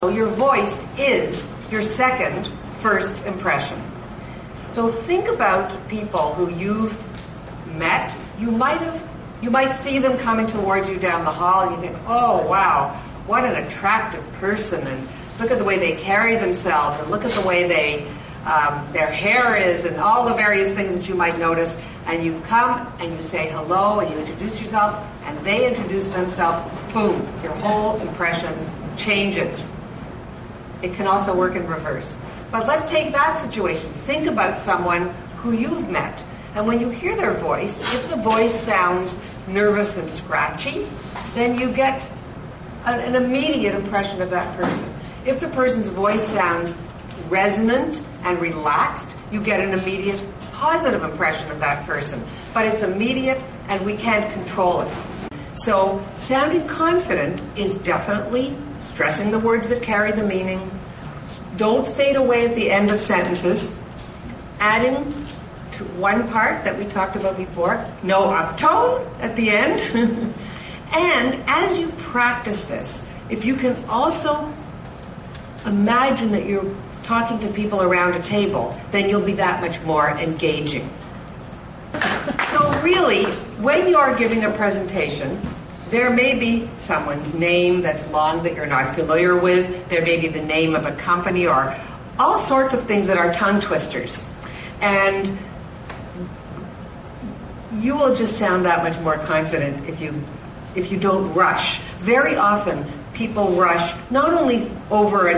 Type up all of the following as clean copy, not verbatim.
Your voice is your second first impression. So think about people who you've met. You might see them coming towards you down the hall and you think, oh wow, what an attractive person, and look at the way they carry themselves, and look at the way their hair is, and all the various things that you might notice. And you come and you say hello and you introduce yourself and they introduce themselves, boom, your whole impression changes. It can also work in reverse. But let's take that situation. Think about someone who you've met. And when you hear their voice, if the voice sounds nervous and scratchy, then you get an immediate impression of that person. If the person's voice sounds resonant and relaxed, you get an immediate positive impression of that person. But it's immediate and we can't control it. So sounding confident is definitely stressing the words that carry the meaning. Don't fade away at the end of sentences. Adding to one part that we talked about before, no uptone at the end. And as you practice this, if you can also imagine that you're talking to people around a table, then you'll be that much more engaging. So really, when you're giving a presentation, there may be someone's name that's long that you're not familiar with. There may be the name of a company or all sorts of things that are tongue twisters. And you will just sound that much more confident if you don't rush. Very often, people rush not only over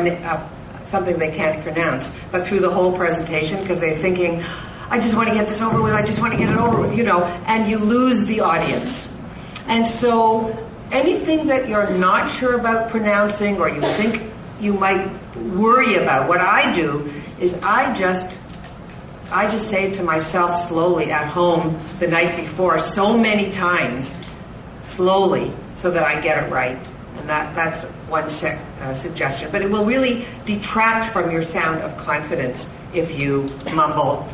something they can't pronounce, but through the whole presentation because they're thinking, I just want to get this over with, I just want to get it over with, and you lose the audience. And so anything that you're not sure about pronouncing or you think you might worry about, what I do is I just say it to myself slowly at home the night before so many times, slowly, so that I get it right. And that's one suggestion. But it will really detract from your sound of confidence if you mumble.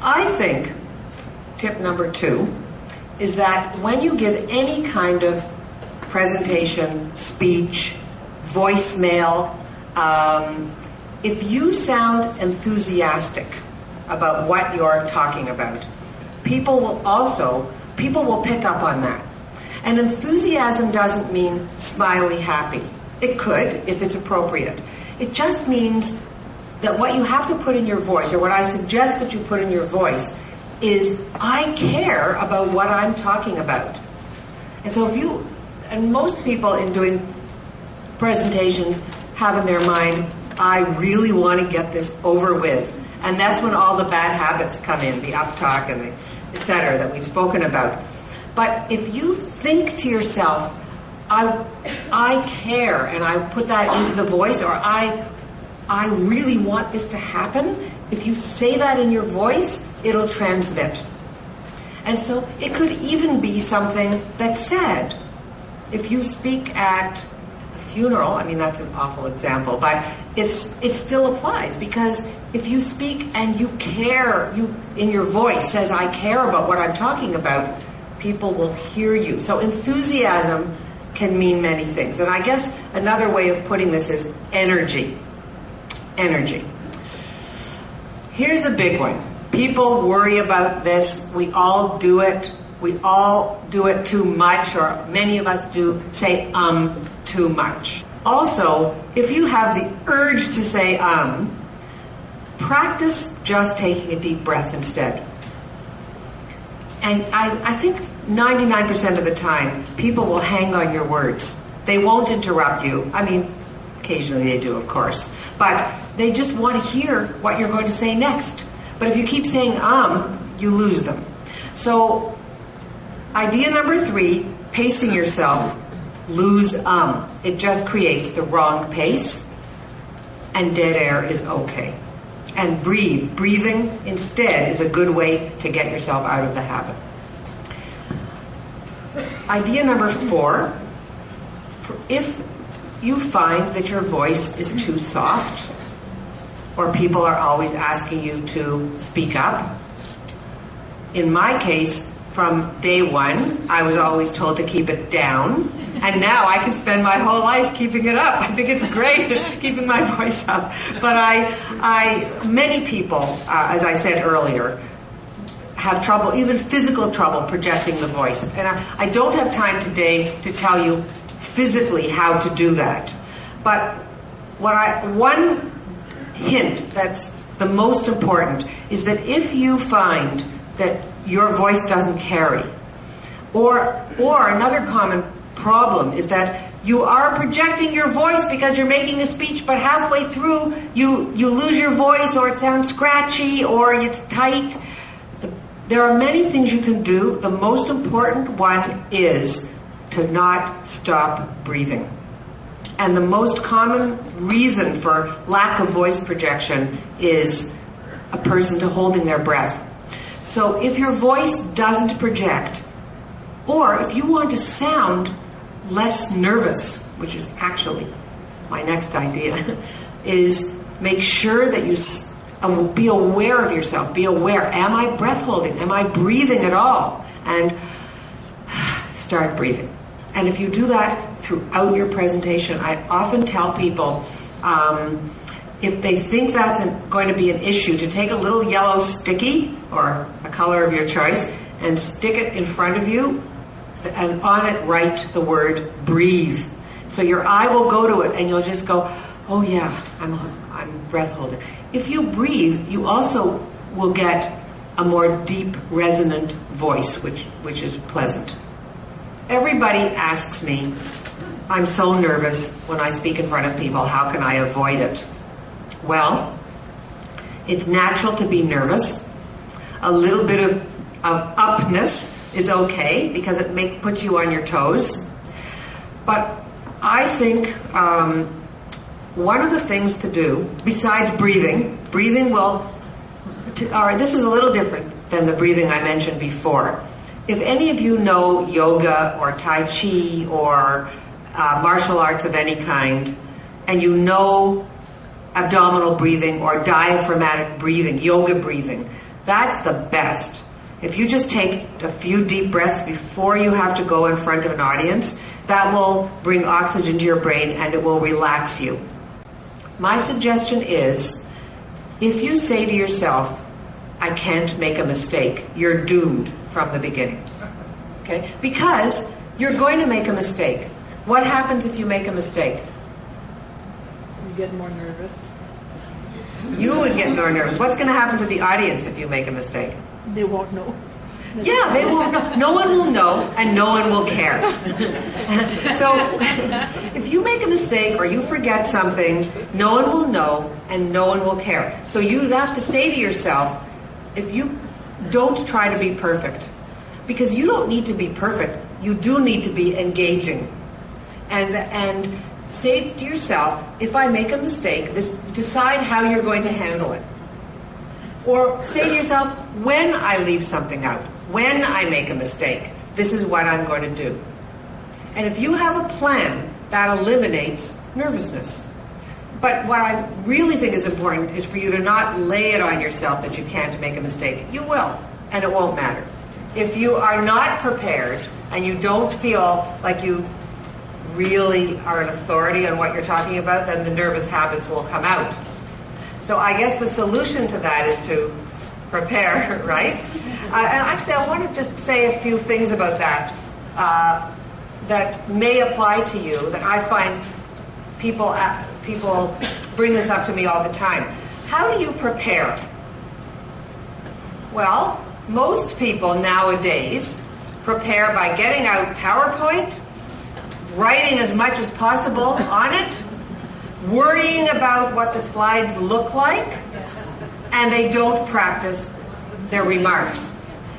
I think tip number 2 is that when you give any kind of presentation, speech, voicemail, if you sound enthusiastic about what you're talking about, people will pick up on that. And enthusiasm doesn't mean smiley happy. It could, if it's appropriate. It just means that what you have to put in your voice, or what I suggest that you put in your voice, is I care about what I'm talking about. And so and most people in doing presentations have in their mind, I really want to get this over with. And that's when all the bad habits come in, the uptalk and the et cetera that we've spoken about. But if you think to yourself, I care, and I put that into the voice, or I really want this to happen, if you say that in your voice, it'll transmit. And so it could even be something that's sad. If you speak at a funeral, that's an awful example, but it still applies, because if you speak and you care, in your voice says, I care about what I'm talking about, people will hear you. So enthusiasm can mean many things. And I guess another way of putting this is energy. Energy. Here's a big one. People worry about this. We all do it. We all do it too much, or many of us do say too much. Also, if you have the urge to say practice just taking a deep breath instead. And I think 99% of the time, people will hang on your words. They won't interrupt you. Occasionally they do, of course. But they just want to hear what you're going to say next. But if you keep saying you lose them. So, idea number 3, pacing yourself, lose It just creates the wrong pace, and dead air is okay. And breathe. Breathing instead is a good way to get yourself out of the habit. Idea number 4, if you find that your voice is too soft, or people are always asking you to speak up. In my case, from day one, I was always told to keep it down. And now I can spend my whole life keeping it up. I think it's great keeping my voice up. But many people, as I said earlier, have trouble, even physical trouble, projecting the voice. And I don't have time today to tell you physically how to do that. But one hint that's the most important is that if you find that your voice doesn't carry, or another common problem is that you are projecting your voice because you're making a speech, but halfway through you lose your voice, or it sounds scratchy, or it's tight. There are many things you can do. The most important one is to not stop breathing. And the most common reason for lack of voice projection is a person holding their breath. So if your voice doesn't project, or if you want to sound less nervous, which is actually my next idea, is make sure that you be aware of yourself. Be aware. Am I breath holding? Am I breathing at all? And start breathing. And if you do that throughout your presentation, I often tell people, if they think that's going to be an issue, to take a little yellow sticky, or a color of your choice, and stick it in front of you, and on it write the word breathe. So your eye will go to it, and you'll just go, oh yeah, I'm breath holding. If you breathe, you also will get a more deep, resonant voice, which is pleasant. Everybody asks me, I'm so nervous when I speak in front of people, how can I avoid it? Well, it's natural to be nervous. A little bit of upness is okay because it puts you on your toes. But I think one of the things to do, besides breathing this is a little different than the breathing I mentioned before. If any of you know yoga or Tai Chi or martial arts of any kind, and you know abdominal breathing or diaphragmatic breathing, yoga breathing, that's the best. If you just take a few deep breaths before you have to go in front of an audience, that will bring oxygen to your brain and it will relax you. My suggestion is, if you say to yourself, I can't make a mistake, you're doomed from the beginning. Okay? Because you're going to make a mistake. What happens if you make a mistake? You get more nervous. You would get more nervous. What's going to happen to the audience if you make a mistake? They won't know. Yeah, they won't know. No one will know, and no one will care. So, if you make a mistake or you forget something, no one will know, and no one will care. So you'd have to say to yourself, if you don't try to be perfect, because you don't need to be perfect, you do need to be engaging. And say to yourself, if I make a mistake, decide how you're going to handle it. Or say to yourself, when I leave something out, when I make a mistake, this is what I'm going to do. And if you have a plan, that eliminates nervousness. But what I really think is important is for you to not lay it on yourself that you can't make a mistake. You will, and it won't matter. If you are not prepared and you don't feel like you really are an authority on what you're talking about, then the nervous habits will come out. So I guess the solution to that is to prepare, right? And actually, I want to just say a few things about that that may apply to you, that I find people bring this up to me all the time. How do you prepare? Well, most people nowadays prepare by getting out PowerPoint, writing as much as possible on it, worrying about what the slides look like, and they don't practice their remarks.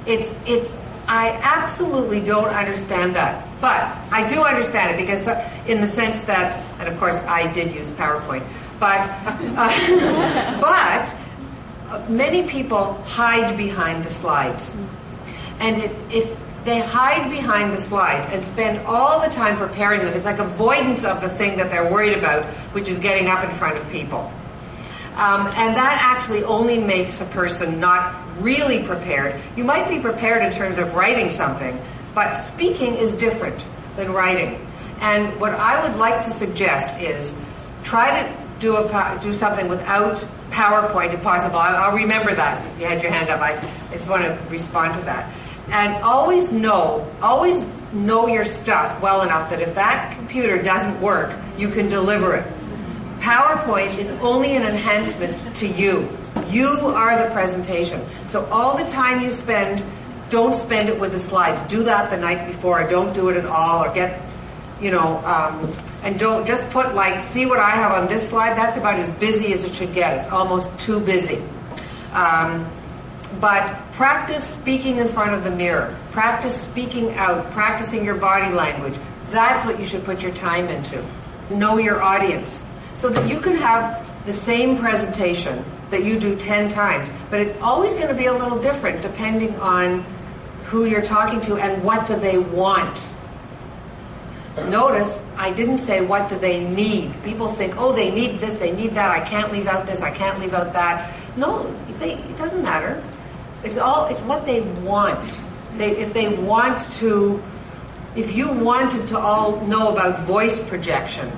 I absolutely don't understand that. But I do understand it because in the sense that, and of course I did use PowerPoint, but many people hide behind the slides. And if they hide behind the slides and spend all the time preparing them, it's like avoidance of the thing that they're worried about, which is getting up in front of people. And that actually only makes a person not really prepared. You might be prepared in terms of writing something, but speaking is different than writing. And what I would like to suggest is try to do something without PowerPoint if possible. I'll remember that. You had your hand up. I just want to respond to that. And always know your stuff well enough that if that computer doesn't work, you can deliver it. PowerPoint is only an enhancement to you. You are the presentation. So all the time you spend, don't spend it with the slides. Do that the night before, or don't do it at all, or get, and don't just put like, see what I have on this slide? That's about as busy as it should get. It's almost too busy. But practice speaking in front of the mirror. Practice speaking out, practicing your body language. That's what you should put your time into. Know your audience. So that you can have the same presentation that you do 10 times, but it's always going to be a little different depending on who you're talking to and what do they want. Notice, I didn't say what do they need. People think, oh, they need this, they need that, I can't leave out this, I can't leave out that. No, it doesn't matter. It's what they want. If you wanted to all know about voice projection,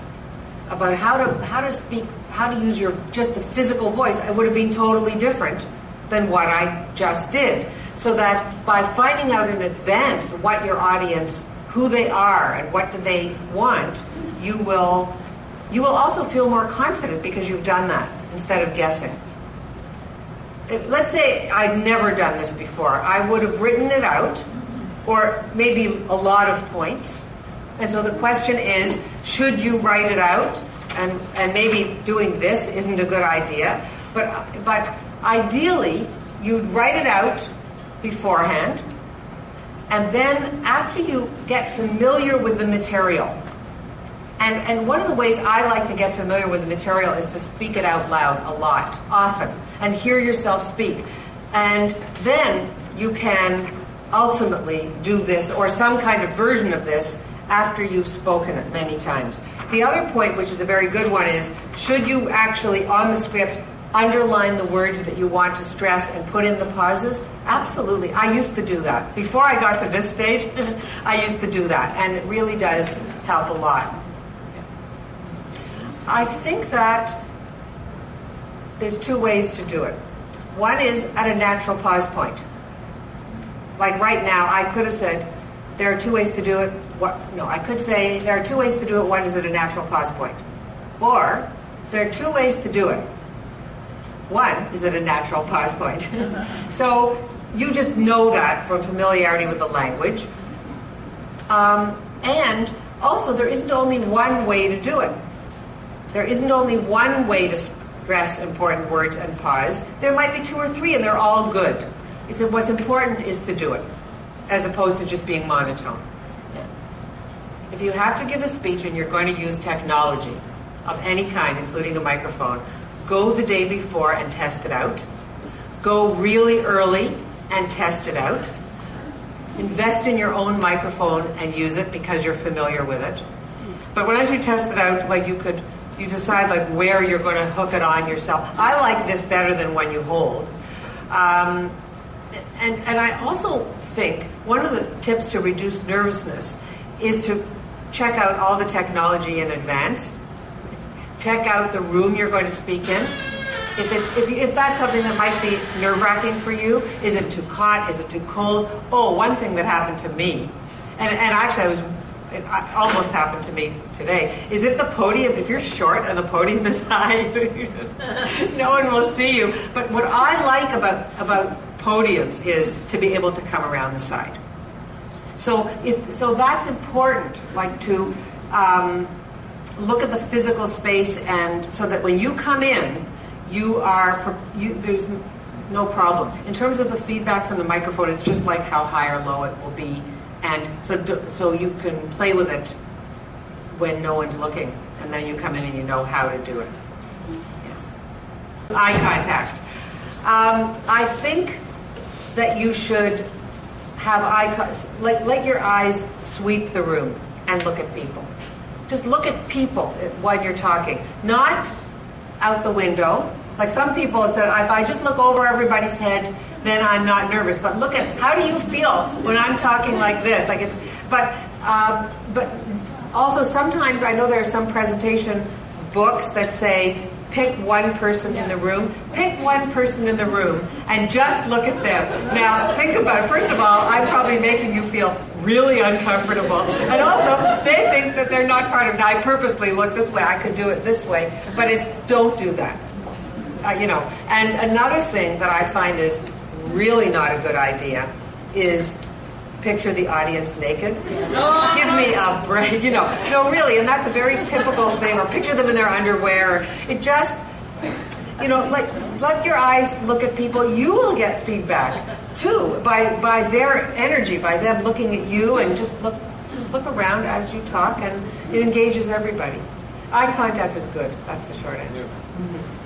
about how to speak, how to use just the physical voice, it would have been totally different than what I just did. So that by finding out in advance what your audience, who they are, and what do they want, you will also feel more confident because you've done that instead of guessing. Let's say I'd never done this before. I would have written it out, or maybe a lot of points. And so the question is, should you write it out? And maybe doing this isn't a good idea. But ideally, you'd write it out beforehand. And then after you get familiar with the material, and one of the ways I like to get familiar with the material is to speak it out loud a lot, often, and hear yourself speak. And then you can ultimately do this, or some kind of version of this, after you've spoken it many times. The other point, which is a very good one, is should you actually, on the script, underline the words that you want to stress and put in the pauses? Absolutely. I used to do that. Before I got to this stage, I used to do that, and it really does help a lot. I think that there's two ways to do it. One is at a natural pause point. Like right now, I could have said, there are two ways to do it. I could say there are two ways to do it. One is at a natural pause point. Or there are two ways to do it. One is at a natural pause point. So you just know that from familiarity with the language. And also, there isn't only one way to do it. There isn't only one way to stress important words and pause. There might be two or three, and they're all good. What's important is to do it, as opposed to just being monotone. If you have to give a speech and you're going to use technology of any kind, including a microphone, go the day before and test it out. Go really early and test it out. Invest in your own microphone and use it because you're familiar with it. But once you test it out, you decide where you're going to hook it on yourself. I like this better than when you hold. And I also think one of the tips to reduce nervousness is to check out all the technology in advance. Check out the room you're going to speak in. If that's something that might be nerve-wracking for you, is it too hot? Is it too cold? Oh, one thing that happened to me, and actually it almost happened to me today, is if you're short and the podium is high, no one will see you. But what I like about podiums is to be able to come around the side. So that's important, to look at the physical space, and so that when you come in, there's no problem. In terms of the feedback from the microphone, it's just like how high or low it will be, and so you can play with it when no one's looking, and then you come in and you know how to do it. Yeah. Eye contact. I think that you should have let your eyes sweep the room and look at people. Just look at people while you're talking, not out the window. Like some people have said, if I just look over everybody's head, then I'm not nervous. But look at, how do you feel when I'm talking like this? But Also, sometimes I know there are some presentation books that say, pick one person in the room. Pick one person in the room and just look at them. Now, think about it. First of all, I'm probably making you feel really uncomfortable. And also, they think that they're not part of it. I purposely look this way. I could do it this way. But it's, don't do that. And another thing that I find is really not a good idea is picture the audience naked. Give me a break, No, really, and that's a very typical thing. Or picture them in their underwear. It just, let your eyes look at people. You will get feedback too by their energy, by them looking at you, and just look around as you talk, and it engages everybody. Eye contact is good. That's the short answer. Mm-hmm.